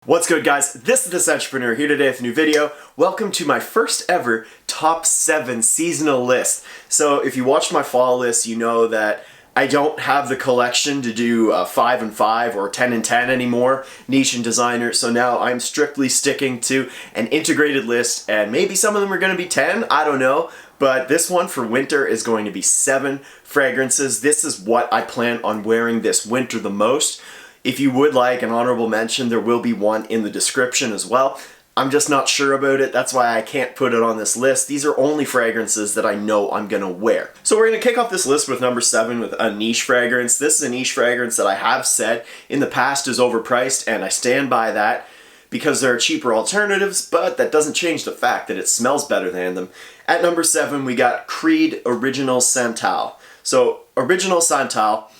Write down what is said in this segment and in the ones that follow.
What's good, guys? This is the Entrepreneur here today with a new video. Welcome to my first ever top 7 seasonal list. So if you watched my fall list, you know that I don't have the collection to do 5 and 5 or 10 and 10 anymore, niche and designer. So now I'm strictly sticking to an integrated list, and maybe some of them are going to be 10, I don't know. But this one for winter is going to be 7 fragrances. This is what I plan on wearing this winter the most. If you would like an honorable mention, there will be one in the description as well. I'm just not sure about it. That's why I can't put it on this list. These are only fragrances that I know I'm gonna wear. So we're gonna kick off this list with number 7 with a niche fragrance. This is a niche fragrance that I have said in the past is overpriced, and I stand by that because there are cheaper alternatives, but that doesn't change the fact that it smells better than them. At number 7, we got Creed Original Santal. So Original Santal,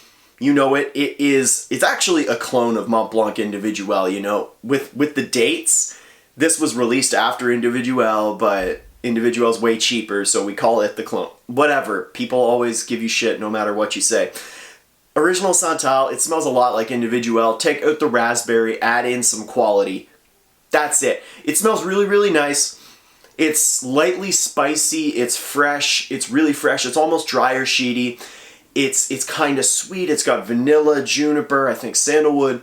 you know it's actually a clone of Mont Blanc Individuel, you know. With the dates, this was released after Individuel, but Individuel's way cheaper, so we call it the clone. Whatever, people always give you shit no matter what you say. Original Santal, it smells a lot like Individuel. Take out the raspberry, add in some quality. That's it. It smells really, really nice. It's lightly spicy, it's fresh, it's really fresh, it's almost dry or sheety. It's kind of sweet. It's got vanilla, juniper, I think sandalwood,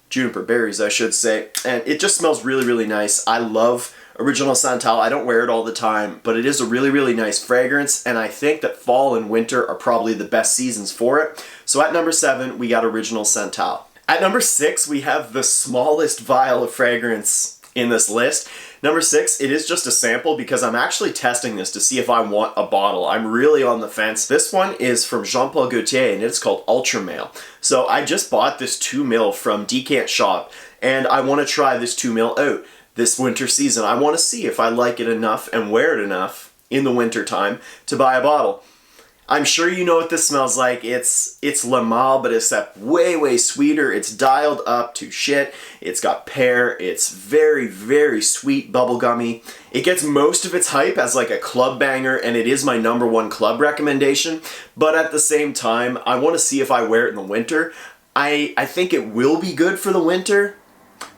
juniper berries I should say, and it just smells really, really nice. I love Original Santal. I don't wear it all the time, but it is a really, really nice fragrance, and I think that fall and winter are probably the best seasons for it. So at number 7, we got Original Santal. At number 6, we have the smallest vial of fragrance in this list. Number 6, it is just a sample because I'm actually testing this to see if I want a bottle. I'm really on the fence. This one is from Jean-Paul Gaultier and it's called Ultra Male. So I just bought this 2 mil from Decant Shop and I want to try this 2 mil out this winter season. I want to see if I like it enough and wear it enough in the winter time to buy a bottle. I'm sure you know what this smells like. It's Le Male, but except way, way sweeter. It's dialed up to shit. It's got pear. It's very, very sweet bubblegummy. It gets most of its hype as like a club banger, and it is my number 1 club recommendation. But at the same time, I want to see if I wear it in the winter. I think it will be good for the winter,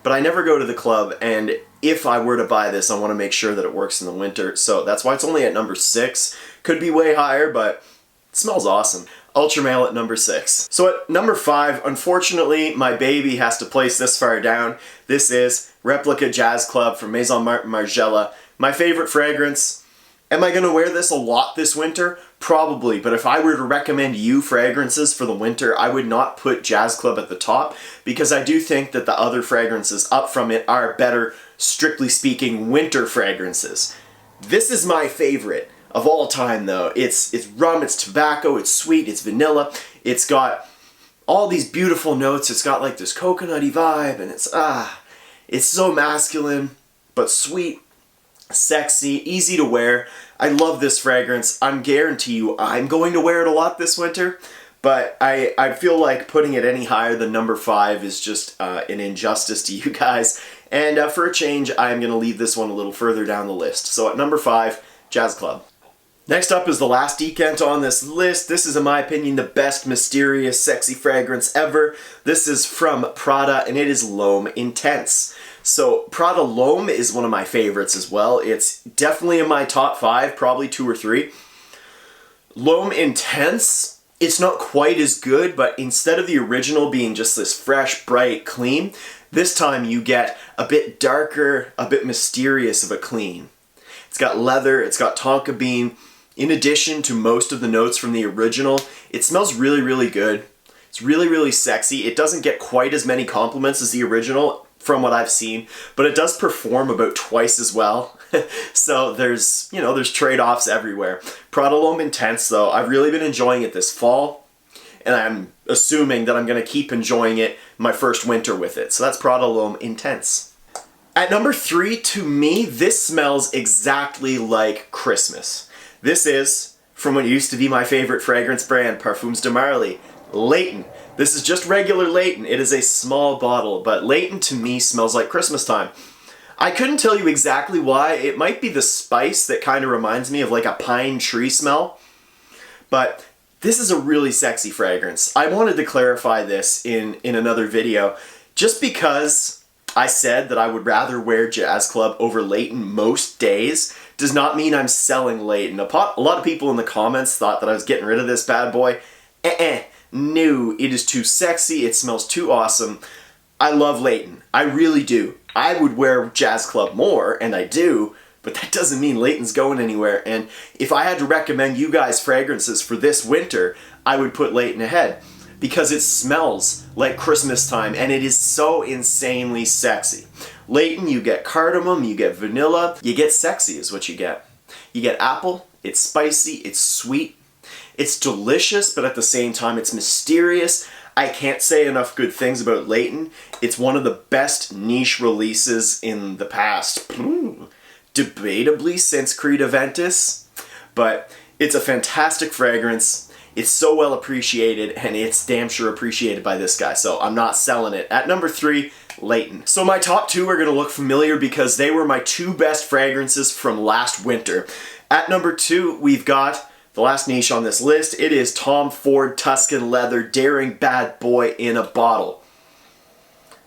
but I never go to the club, and if I were to buy this, I want to make sure that it works in the winter. So that's why it's only at number 6. Could be way higher, but it smells awesome. Ultra Male at number 6. So at number 5, unfortunately, my baby has to place this far down. This is Replica Jazz Club from Maison Margiela. My favorite fragrance. Am I going to wear this a lot this winter? Probably, but if I were to recommend you fragrances for the winter, I would not put Jazz Club at the top because I do think that the other fragrances up from it are better, strictly speaking, winter fragrances. This is my favorite of all time though. It's rum, it's tobacco, it's sweet, it's vanilla, it's got all these beautiful notes, it's got like this coconutty vibe, and it's so masculine, but sweet, sexy, easy to wear. I love this fragrance. I'm guarantee you I'm going to wear it a lot this winter, but I feel like putting it any higher than number 5 is just an injustice to you guys, and for a change, I'm going to leave this one a little further down the list. So at number 5, Jazz Club. Next up is the last decant on this list. This is, in my opinion, the best mysterious, sexy fragrance ever. This is from Prada, and it is L'Homme Intense. So Prada L'Homme is one of my favorites as well. It's definitely in my top 5, probably 2 or 3. L'Homme Intense, it's not quite as good, but instead of the original being just this fresh, bright, clean, this time you get a bit darker, a bit mysterious of a clean. It's got leather, it's got tonka bean. In addition to most of the notes from the original, it smells really, really good. It's really, really sexy. It doesn't get quite as many compliments as the original from what I've seen, but it does perform about twice as well. So there's trade-offs everywhere. Prada L'Homme Intense though, I've really been enjoying it this fall, and I'm assuming that I'm going to keep enjoying it my first winter with it. So that's Prada L'Homme Intense. At number 3, to me, this smells exactly like Christmas. This is from what used to be my favorite fragrance brand, Parfums de Marly, Layton. This is just regular Layton. It is a small bottle, but Layton to me smells like Christmas time. I couldn't tell you exactly why. It might be the spice that kind of reminds me of like a pine tree smell, but this is a really sexy fragrance. I wanted to clarify this in another video just because I said that I would rather wear Jazz Club over Layton most days does not mean I'm selling Layton. A lot of people in the comments thought that I was getting rid of this bad boy. No, it is too sexy, it smells too awesome. I love Layton, I really do. I would wear Jazz Club more, and I do, but that doesn't mean Layton's going anywhere. And if I had to recommend you guys fragrances for this winter, I would put Layton ahead, because it smells like Christmas time, and it is so insanely sexy. Layton, you get cardamom, you get vanilla, you get sexy is what you get. You get apple, it's spicy, it's sweet, it's delicious, but at the same time it's mysterious. I can't say enough good things about Layton. It's one of the best niche releases in the past, debatably since Creed Aventus, but it's a fantastic fragrance. It's so well appreciated, and it's damn sure appreciated by this guy, so I'm not selling it. At number 3, Layton. So my top 2 are going to look familiar because they were my 2 best fragrances from last winter. At number 2, we've got the last niche on this list. It is Tom Ford Tuscan Leather Daring Bad Boy in a bottle.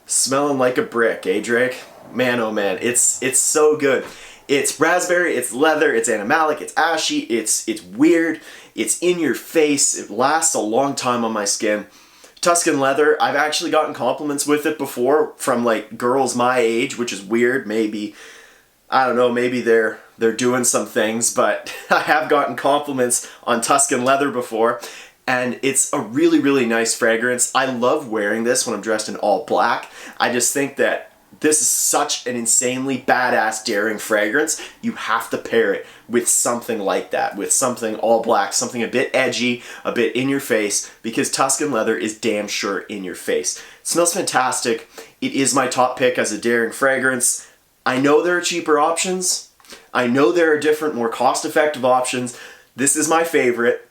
Smelling like a brick, eh, Drake? Man, oh man, it's so good. It's raspberry, it's leather, it's animalic, it's ashy, it's weird, it's in your face, it lasts a long time on my skin. Tuscan Leather, I've actually gotten compliments with it before from like girls my age, which is weird. Maybe, I don't know, maybe they're doing some things, but I have gotten compliments on Tuscan Leather before, and it's a really, really nice fragrance. I love wearing this when I'm dressed in all black. I just think that this is such an insanely badass, daring fragrance. You have to pair it with something like that, with something all black, something a bit edgy, a bit in your face, because Tuscan Leather is damn sure in your face. It smells fantastic. It is my top pick as a daring fragrance. I know there are cheaper options. I know there are different, more cost-effective options. This is my favorite.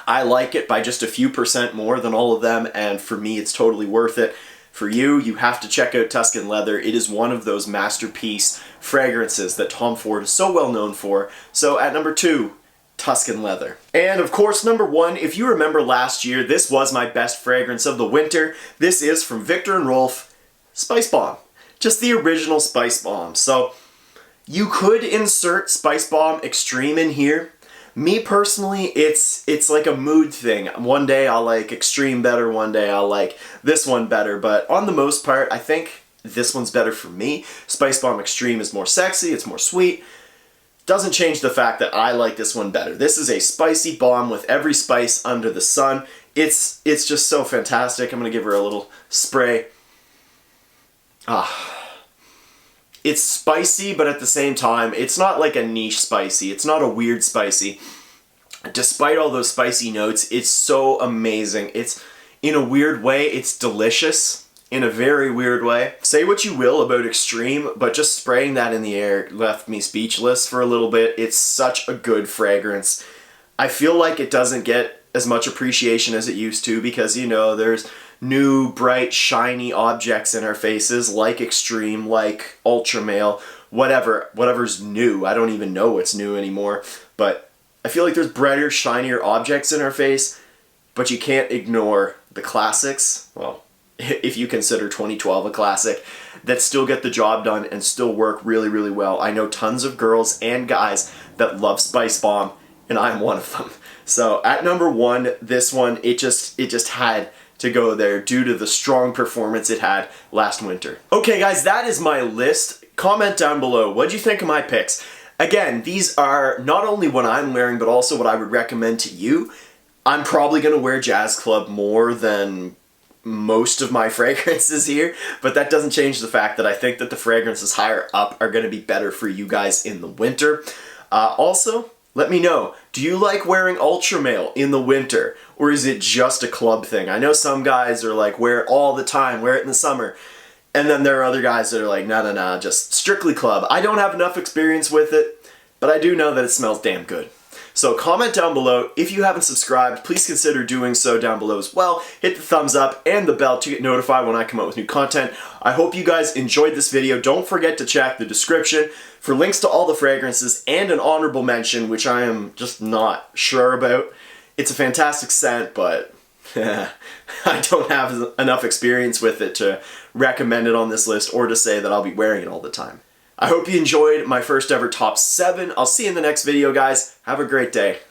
I like it by just a few % more than all of them, and for me, it's totally worth it. For you, you have to check out Tuscan Leather. It is one of those masterpiece fragrances that Tom Ford is so well known for. So at number 2, Tuscan Leather. And of course, number 1, if you remember last year, this was my best fragrance of the winter. This is from Viktor&Rolf Spicebomb. Just the original Spicebomb. So you could insert Spicebomb Extreme in here. Me personally, it's like a mood thing. One day I'll like Extreme better, one day I'll like this one better, but on the most part, I think this one's better for me. Spicebomb Extreme is more sexy, it's more sweet. Doesn't change the fact that I like this one better. This is a spicy bomb with every spice under the sun. It's just so fantastic. I'm gonna give her a little spray. It's spicy, but at the same time, it's not like a niche spicy. It's not a weird spicy. Despite all those spicy notes, it's so amazing. It's, in a weird way, it's delicious. In a very weird way. Say what you will about Extreme, but just spraying that in the air left me speechless for a little bit. It's such a good fragrance. I feel like it doesn't get as much appreciation as it used to because, you know, there's new, bright, shiny objects in our faces, like Extreme, like Ultra Male, whatever's new. I don't even know what's new anymore, but I feel like there's brighter, shinier objects in our face, but you can't ignore the classics, well, if you consider 2012 a classic, that still get the job done and still work really, really well. I know tons of girls and guys that love Spicebomb, and I'm one of them. So at number 1, this one, it just had to go there due to the strong performance it had last winter. Okay guys, that is my list. Comment down below, what do you think of my picks? Again, these are not only what I'm wearing, but also what I would recommend to you. I'm probably going to wear Jazz Club more than most of my fragrances here, but that doesn't change the fact that I think that the fragrances higher up are going to be better for you guys in the winter. Also, let me know, do you like wearing Ultra Male in the winter, or is it just a club thing? I know some guys are like, wear it all the time, wear it in the summer, and then there are other guys that are like, nah, just strictly club. I don't have enough experience with it, but I do know that it smells damn good. So comment down below. If you haven't subscribed, please consider doing so down below as well. Hit the thumbs up and the bell to get notified when I come out with new content. I hope you guys enjoyed this video. Don't forget to check the description for links to all the fragrances and an honorable mention, which I am just not sure about. It's a fantastic scent, but I don't have enough experience with it to recommend it on this list or to say that I'll be wearing it all the time. I hope you enjoyed my first ever top 7. I'll see you in the next video, guys. Have a great day.